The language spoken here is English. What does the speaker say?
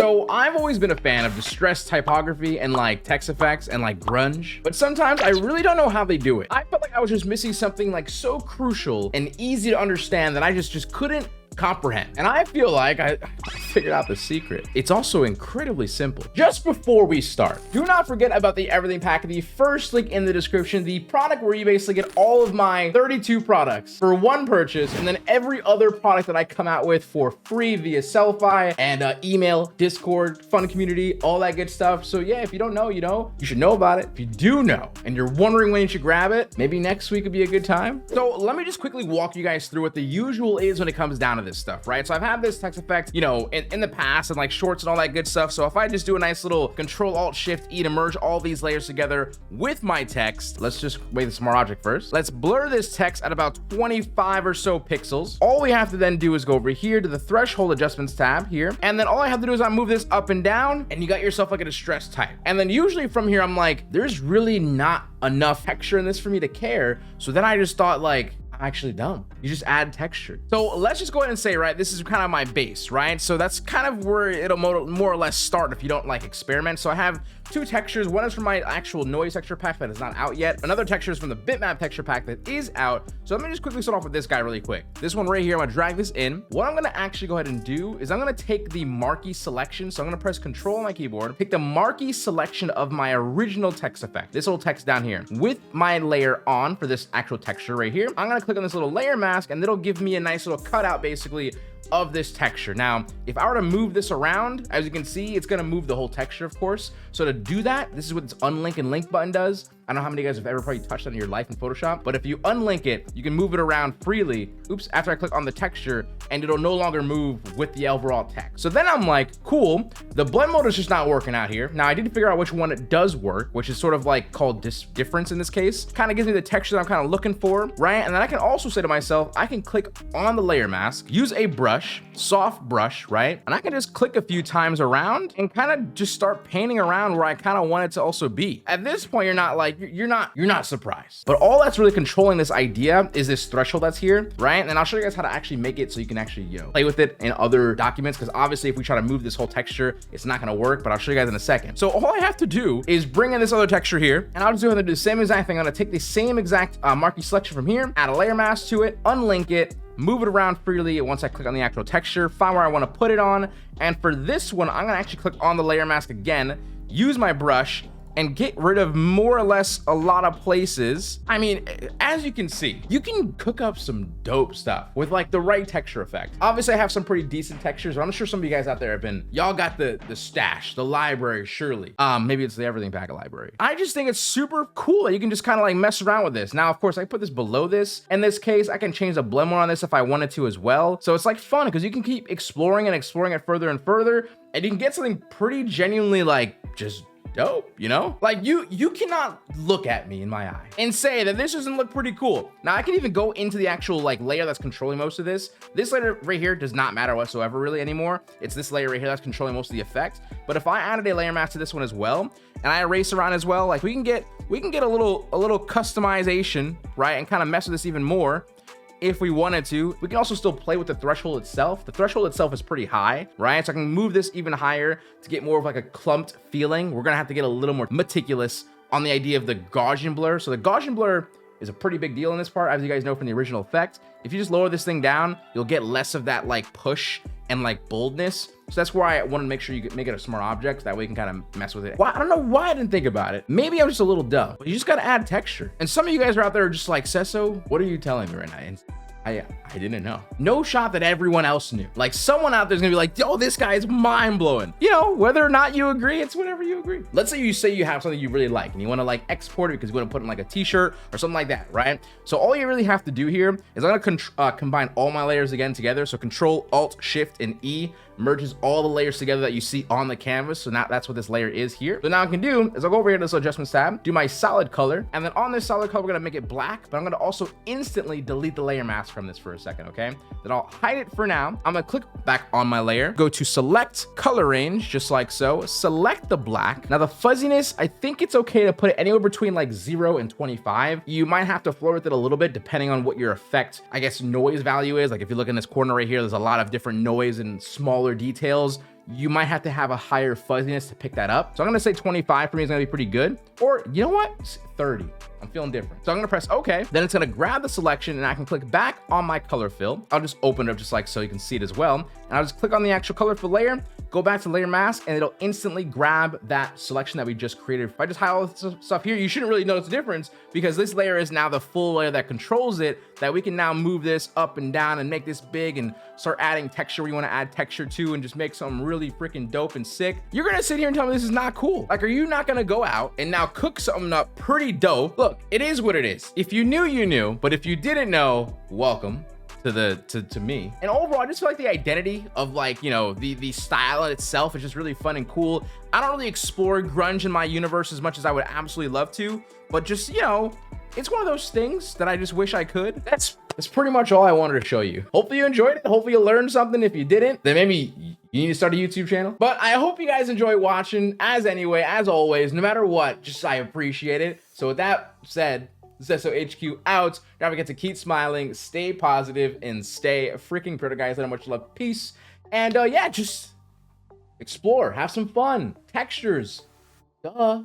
So I've always been a fan of distressed typography and like text effects and like grunge, but sometimes I really don't know how they do it. I felt like I was just missing something like so crucial and easy to understand that I just couldn't comprehend. And I feel like I figured out the secret. It's also incredibly simple. Just before we start, do not forget about the everything pack, the first link in the description, the product where you basically get all of my 32 products for one purchase, and then every other product that I come out with for free via Sellfy and email, Discord, fun community, all that good stuff. So yeah, if you don't know, you know, you should know about it. If you do know and you're wondering when you should grab it, maybe next week would be a good time. So let me just quickly walk you guys through what the usual is when it comes down to this stuff, right? So I've had this text effect, you know, in the past and like shorts and all that good stuff. So if I just do a nice little Control-Alt-Shift-E to merge all these layers together with my text, let's just wait the smart object first. Let's blur this text at about 25 or so pixels. All we have to then do is go over here to the threshold adjustments tab here. And then all I have to do is I move this up and down and you got yourself like a distress type. And then usually from here, I'm like, there's really not enough texture in this for me to care. So then I just thought like, I'm actually dumb. You just add texture. So let's just go ahead and say, right, this is kind of my base, right? So that's kind of where it'll more or less start if you don't like experiment. So I have two textures. One is from my actual noise texture pack that is not out yet. Another texture is from the bitmap texture pack that is out. So let me just quickly start off with this guy really quick. This one right here, I'm gonna drag this in. What I'm gonna actually go ahead and do is I'm gonna take the marquee selection. So I'm gonna press Control on my keyboard, pick the marquee selection of my original text effect, this little text down here, with my layer on for this actual texture right here. I'm gonna click on this little layer mask and it'll give me a nice little cutout basically of this texture. Now, if I were to move this around, as you can see, it's gonna move the whole texture, of course. So to do that, this is what this unlink and link button does. I don't know how many of you guys have ever probably touched that in your life in Photoshop, but if you unlink it, you can move it around freely. Oops, after I click on the texture, and it'll no longer move with the overall text. So then I'm like, cool, the blend mode is just not working out here. Now I did figure out which one it does work, which is sort of like called difference in this case. Kind of gives me the texture that I'm kind of looking for, right? And then I can also say to myself, I can click on the layer mask, use a brush, soft brush, right? And I can just click a few times around and kind of just start painting around where I kind of want it to also be. At this point, you're not like, you're not surprised. But all that's really controlling this idea is this threshold that's here, right? And I'll show you guys how to actually make it so you can actually, you know, play with it in other documents. Because obviously if we try to move this whole texture, it's not gonna work, but I'll show you guys in a second. So all I have to do is bring in this other texture here, and I'll just go ahead and do the same exact thing. I'm gonna take the same exact marquee selection from here, add a layer mask to it, unlink it, move it around freely once I click on the actual texture, find where I want to put it on. And for this one, I'm gonna actually click on the layer mask again, use my brush, and get rid of more or less a lot of places. I mean, as you can see, you can cook up some dope stuff with like the right texture effect. Obviously I have some pretty decent textures, but I'm sure some of you guys out there have been, y'all got the stash, the library, surely. Maybe it's the everything pack library. I just think it's super cool that you can just kind of like mess around with this. Now, of course, I put this below this. In this case, I can change the blend mode on this if I wanted to as well. So it's like fun because you can keep exploring and exploring it further and further, and you can get something pretty genuinely like just dope, you know? Like you cannot look at me in my eye and say that this doesn't look pretty cool. Now I can even go into the actual like layer that's controlling most of this. This layer right here does not matter whatsoever really anymore. It's this layer right here that's controlling most of the effect. But if I added a layer mask to this one as well, and I erase around as well, like we can get a little customization, right? And kind of mess with this even more. If we wanted to, we can also still play with the threshold itself. The threshold itself is pretty high, right? So I can move this even higher to get more of like a clumped feeling. We're gonna have to get a little more meticulous on the idea of the Gaussian blur. So the Gaussian blur is a pretty big deal in this part, as you guys know from the original effect. If you just lower this thing down, you'll get less of that like push and like boldness. So that's why I want to make sure you can make it a smart object. That way you can kind of mess with it. Well, I don't know why I didn't think about it. Maybe I was just a little dumb, but you just got to add texture. And some of you guys are out there just like, Seso, what are you telling me right now? And I didn't know. No shot that everyone else knew. Like someone out there's gonna be like, yo, this guy is mind blowing. You know, whether or not you agree, it's whatever you agree. Let's say you have something you really like and you want to like export it because you want to put in like a t-shirt or something like that, right? So all you really have to do here is I'm gonna combine all my layers again together. So Control, Alt, Shift, and E merges all the layers together that you see on the canvas. So now that's what this layer is here. So now I can do is I'll go over here to this adjustments tab, do my solid color, and then on this solid color, we're gonna make it black, but I'm gonna also instantly delete the layer mask from this for a second, okay? Then I'll hide it for now. I'm gonna click back on my layer, go to select color range, just like so, select the black. Now the fuzziness, I think it's okay to put it anywhere between like 0 and 25. You might have to floor with it a little bit depending on what your effect, I guess, noise value is. Like if you look in this corner right here, there's a lot of different noise and smaller details. you might have to have a higher fuzziness to pick that up. So I'm gonna say 25 for me is gonna be pretty good. Or you know what? 30. I'm feeling different. So I'm gonna press OK. Then it's gonna grab the selection and I can click back on my color fill. I'll just open it up just like so you can see it as well. And I'll just click on the actual color fill layer, go back to layer mask, and it'll instantly grab that selection that we just created. If I just highlight all this stuff here, you shouldn't really notice the difference because this layer is now the full layer that controls it, that we can now move this up and down and make this big and start adding texture where you want to add texture to and just make something really freaking dope and sick. You're gonna sit here and tell me this is not cool. Like, are you not gonna go out and now cook something up pretty dope? Look, it is what it is. If you knew, you knew, but if you didn't know, welcome to me. And overall, I just feel like the identity of, like, you know, the style in itself is just really fun and cool. I don't really explore grunge in my universe as much as I would absolutely love to, but just, you know, it's one of those things that I just wish I could. That's pretty much all I wanted to show you. Hopefully you enjoyed it. Hopefully you learned something. If you didn't, then maybe you need to start a YouTube channel. But I hope you guys enjoy watching. As always, no matter what, just I appreciate it. So with that said, Seso HQ out. Don't forget to keep smiling, stay positive, and stay freaking pretty, guys. Let much love, peace, and yeah, just explore, have some fun, textures, duh.